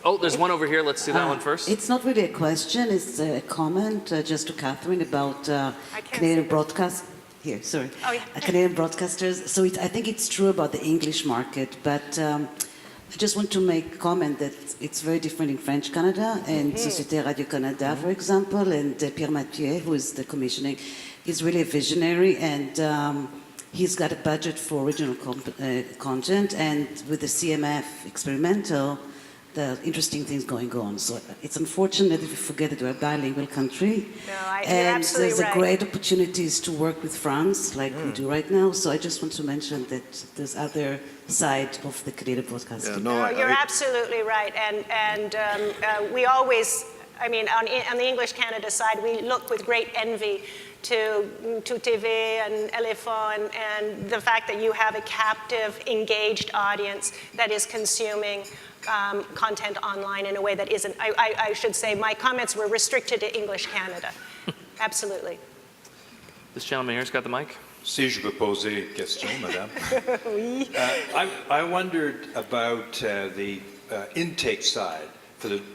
Oh, there's one over here. Let's do that one first. It's not really a question, it's a comment just to Catherine about Canadian broadcast. Here, sorry. Oh, yeah. Canadian broadcasters. So I think it's true about the English market, but I just want to make a comment that it's very different in French Canada and Société Radio-Canada, for example, and Pierre Mathieu, who is the commissioning, is really a visionary, and he's got a budget for original content, and with the CMF experimental, the interesting things going on. So it's unfortunate if you forget that we're a bilingual country. No, you're and absolutely there's right. a great opportunities to work with France, like we do right now. So I just want to mention that there's other side of the Canadian broadcasting. Yeah, no, You're absolutely right, and we always, I mean, on the English Canada side, we look with great envy to TV and Elephant and the fact that you have a captive, engaged audience that is consuming content online in a way that isn't, I should say, my comments were restricted to English Canada. Absolutely. This gentleman here's got the mic. Si je peux poser une question, madame. Oui. I wondered about the intake side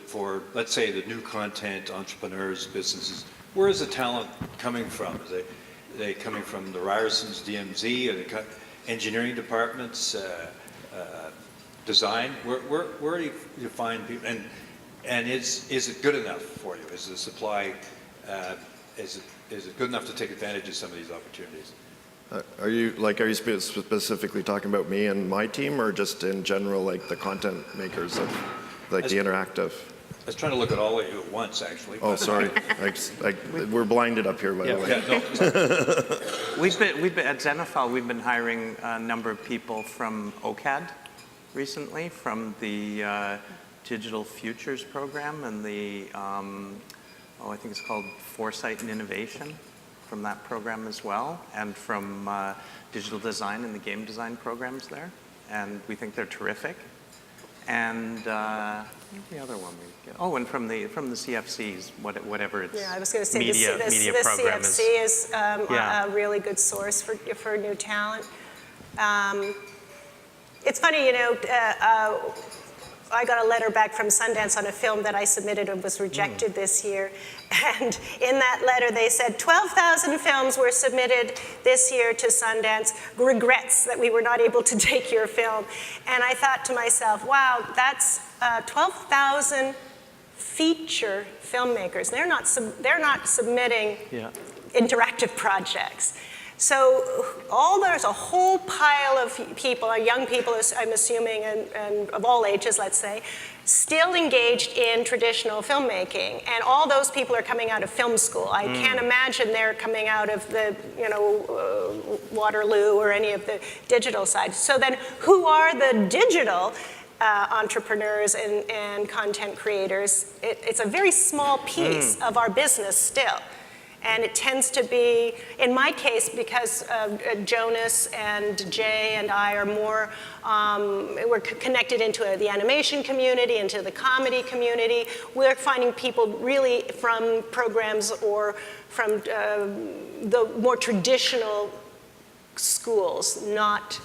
for, let's say, the new content entrepreneurs, businesses. Where is the talent coming from? Are they coming from the Ryerson's DMZ, or the engineering departments, design? Where do you find people? And is it good enough for you? Is the supply, is it good enough to take advantage of some of these opportunities? Are you specifically talking about me and my team, or just in general, like the content makers of like the interactive? I was trying to look at all of you at once, actually. Oh, sorry. We're blinded up here, by the way. Yeah, no. We've been at Zenithal, we've been hiring a number of people from OCAD recently, from the Digital Futures program and the, I think it's called Foresight and Innovation, from that program as well, and from digital design and the game design programs there. And we think they're terrific. And the other one we get. Oh, and from the CFCs, whatever it's. Yeah, I was going to say media the program CFC is yeah. a really good source for new talent. It's funny, you know, I got a letter back from Sundance on a film that I submitted and was rejected this year. And in that letter, they said 12,000 films were submitted this year to Sundance, regrets that we were not able to take your film. And I thought to myself, wow, that's 12,000 feature filmmakers. They're not submitting interactive projects. So there's a whole pile of people, young people, I'm assuming, and of all ages, let's say, still engaged in traditional filmmaking. And all those people are coming out of film school. I can't imagine they're coming out of the, Waterloo or any of the digital side. So then who are the digital entrepreneurs and content creators? It's a very small piece of our business still. And it tends to be, in my case, because Jonas and Jay and I are more, we're connected into the animation community, into the comedy community. We're finding people really from programs or from the more traditional schools, not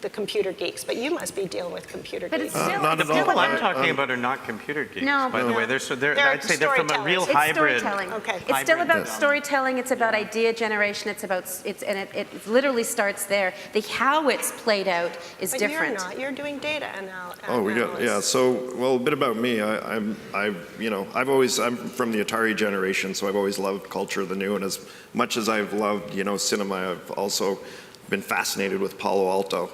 the computer geeks, but you must be dealing with computer geeks. But it's still, not The at all. people I'm talking about are not computer geeks, No. by the way. I'd say they're from a real it's hybrid. storytelling. Okay. It's still hybrid about storytelling. It's about idea generation. It literally starts there. How it's played out is But different. you're not. You're doing data analysis. Oh, we got, yeah. So, well, a bit about me. I'm from the Atari generation, so I've always loved culture of the new. And as much as I've loved, cinema, I've also been fascinated with Palo Alto.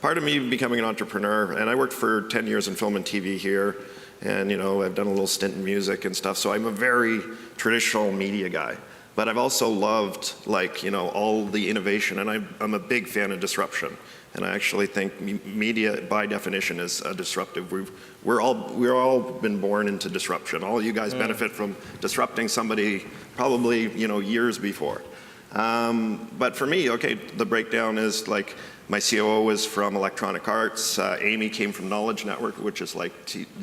Part of me becoming an entrepreneur, and I worked for 10 years in film and TV here, and I've done a little stint in music and stuff, so I'm a very traditional media guy. But I've also loved, all the innovation, and I'm a big fan of disruption. And I actually think media, by definition, is disruptive. We're all been born into disruption. All you guys benefit from disrupting somebody probably, years before. But for me, the breakdown is my COO is from Electronic Arts. Amy came from Knowledge Network, which is the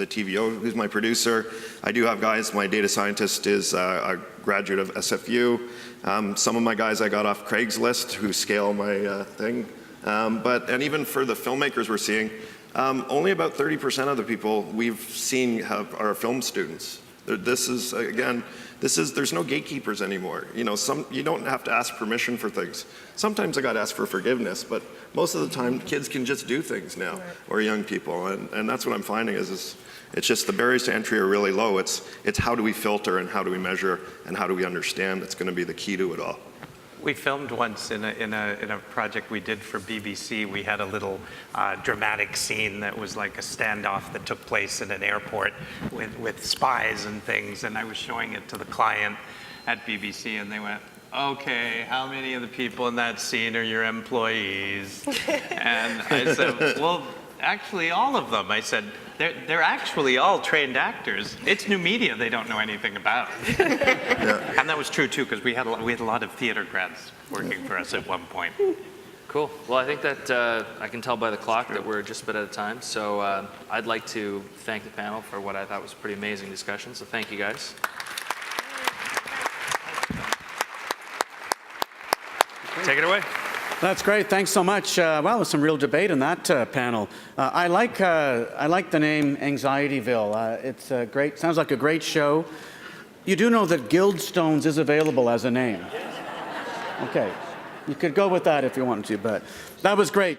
TVO, who's my producer. I do have guys, my data scientist is a graduate of SFU. Some of my guys I got off Craigslist who scale my thing. And even for the filmmakers we're seeing, Only about 30% of the people we've seen are film students. This is, again, there's no gatekeepers anymore. You know, you don't have to ask permission for things. Sometimes I got to ask for forgiveness, but most of the time kids can just do things now, or young people, and that's what I'm finding is it's just the barriers to entry are really low. It's how do we filter and how do we measure and how do we understand that's going to be the key to it all. We filmed once in a project we did for BBC. We had a little dramatic scene that was like a standoff that took place in an airport with spies and things, and I was showing it to the client at BBC, and they went, okay, how many of the people in that scene are your employees? And I said, well, actually all of them. I said, they're actually all trained actors. It's new media they don't know anything about. Yeah. And that was true too, because we had a lot of theater grads working for us at one point. Cool. Well, I think that I can tell by the clock that we're just a bit out of time. So I'd like to thank the panel for what I thought was a pretty amazing discussion. So thank you guys. Take it away. That's great. Thanks so much. Well, there's some real debate in that panel. I like the name Anxietyville. It's great. Sounds like a great show. You do know that Guildstones is available as a name. Okay. You could go with that if you wanted to, but that was great.